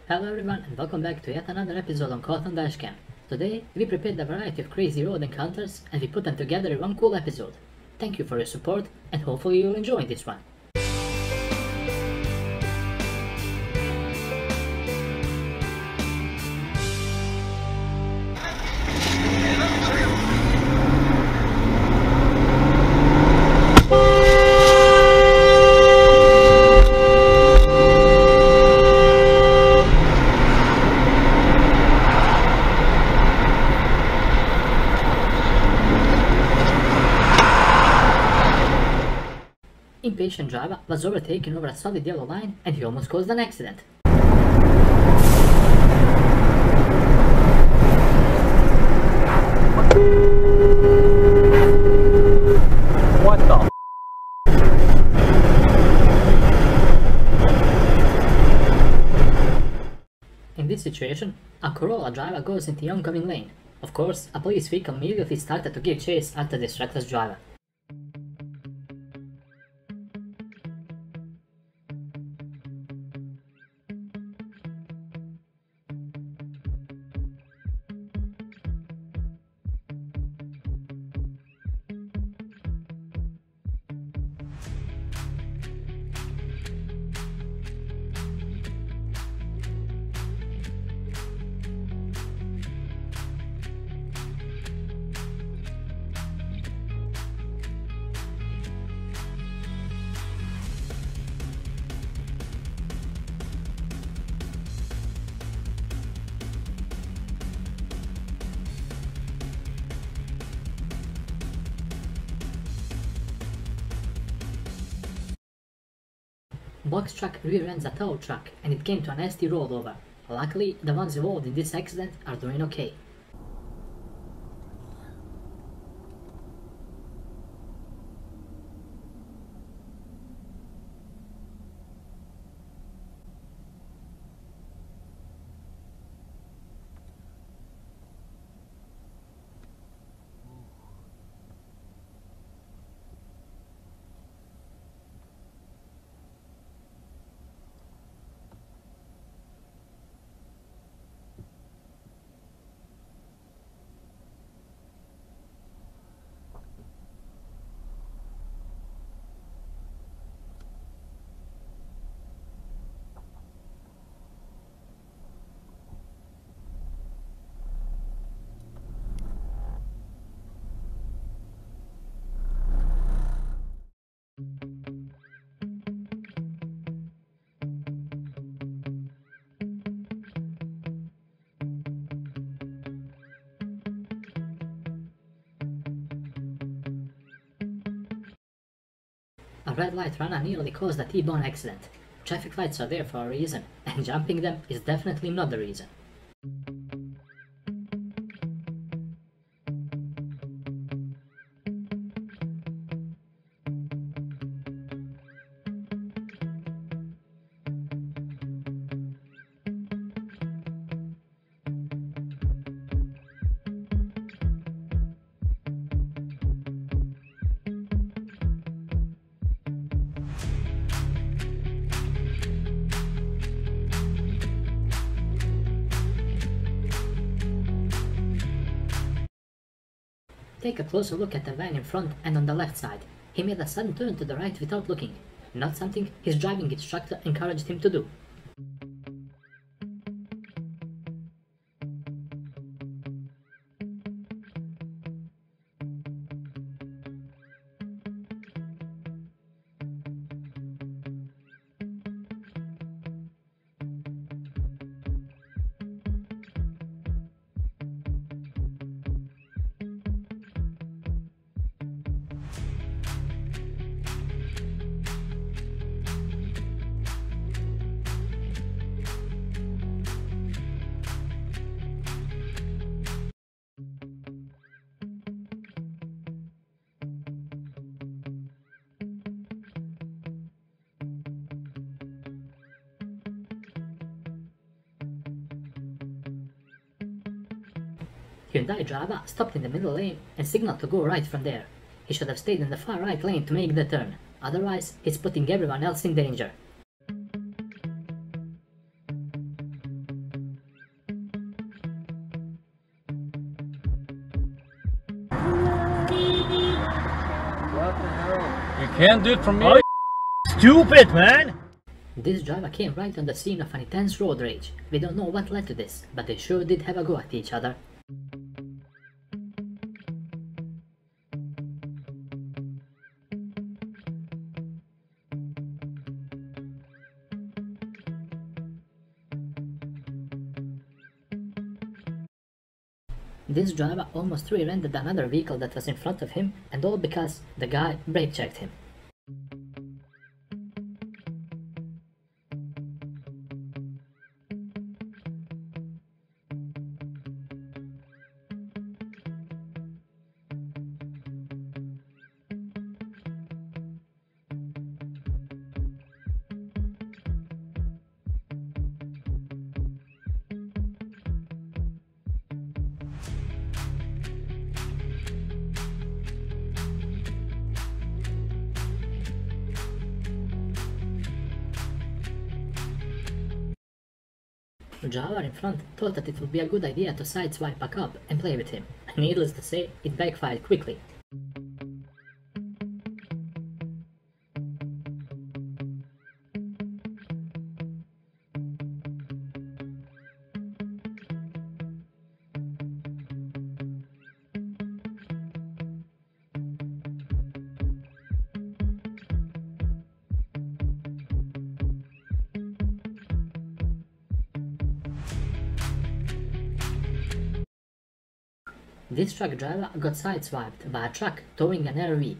Hello everyone and welcome back to yet another episode on DashCam. Today we prepared a variety of crazy road encounters and we put them together in one cool episode. Thank you for your support and hopefully you'll enjoy this one. Impatient driver was overtaken over a solid yellow line and he almost caused an accident. What the? In this situation, a Corolla driver goes into the oncoming lane. Of course, a police vehicle immediately started to give chase after this reckless driver. Box truck rear-ends a tow truck and it came to a nasty rollover. Luckily, the ones involved in this accident are doing okay. A red light runner nearly caused a T-bone accident. Traffic lights are there for a reason, and jumping them is definitely not the reason. Take a closer look at the van in front and on the left side. He made a sudden turn to the right without looking, not something his driving instructor encouraged him to do. Hyundai driver stopped in the middle lane and signaled to go right from there. He should have stayed in the far right lane to make the turn, otherwise he's putting everyone else in danger. You can't do it from here. Stupid, man! This driver came right on the scene of an intense road rage. We don't know what led to this, but they sure did have a go at each other. This driver almost rear-ended another vehicle that was in front of him, and all because the guy brake checked him. The driver in front thought that it would be a good idea to sideswipe a cop and play with him. Needless to say, it backfired quickly. This truck driver got sideswiped by a truck towing an RV,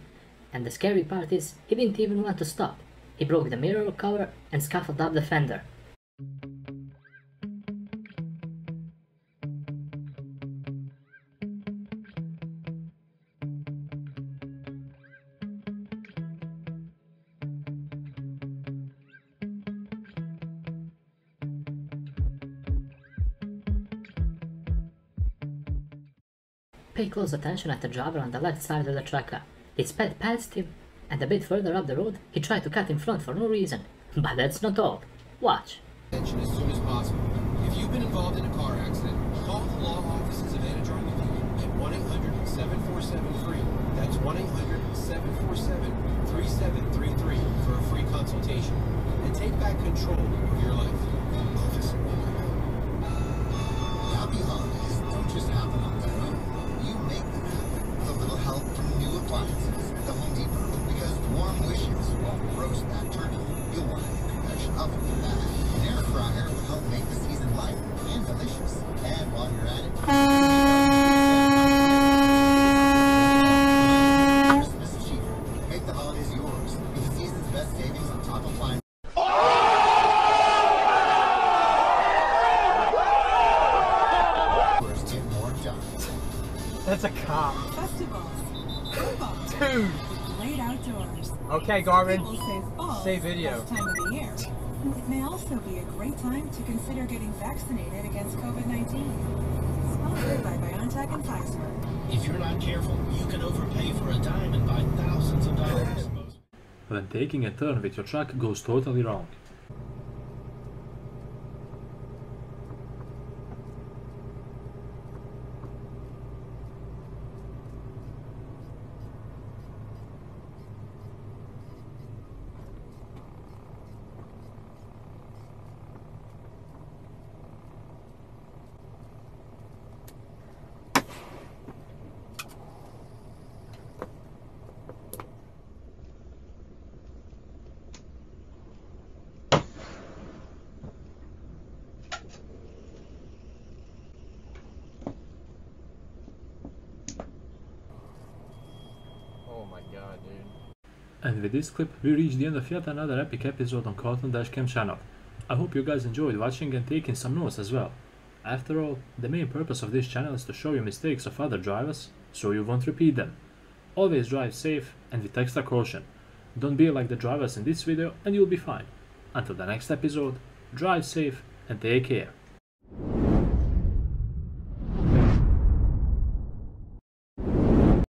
and the scary part is he didn't even want to stop. He broke the mirror cover and scuffled up the fender. Pay close attention at the driver on the left side of the tracker. He sped past him, and a bit further up the road, he tried to cut in front for no reason. But that's not all. Watch. Attention as soon as possible. If you've been involved in a car accident, call the law offices of Anadrome at 1-800-747-FREE. That's 1-800-747-3733 for a free consultation. And take back control of your life. Officer, happy holidays don't just happen on their own. You make them happen with a little help from new appliances at the Home Depot. Because warm wishes won't roast that turkey. You'll want a new convection oven for that. An air fryer will help make the season light and delicious. And while you're at it, Christmas cheap. Make the holidays yours with the season's best savings on top appliances. Get more done. That's a cop. Festivals, football, Dude. great outdoors. Okay, Garvin. People say fall Save is the video. best time of the year. It may also be a great time to consider getting vaccinated against COVID-19. Sponsored by BioNTech and Pfizer. if you're not careful, you can overpay for a dime and buy thousands of dollars. When taking a turn with your truck goes totally wrong. Oh my god, dude. And with this clip, we reach the end of yet another epic episode on DashCam channel. I hope you guys enjoyed watching and taking some notes as well. After all, the main purpose of this channel is to show you mistakes of other drivers, so you won't repeat them. Always drive safe and with extra caution. Don't be like the drivers in this video and you'll be fine. Until the next episode, drive safe and take care.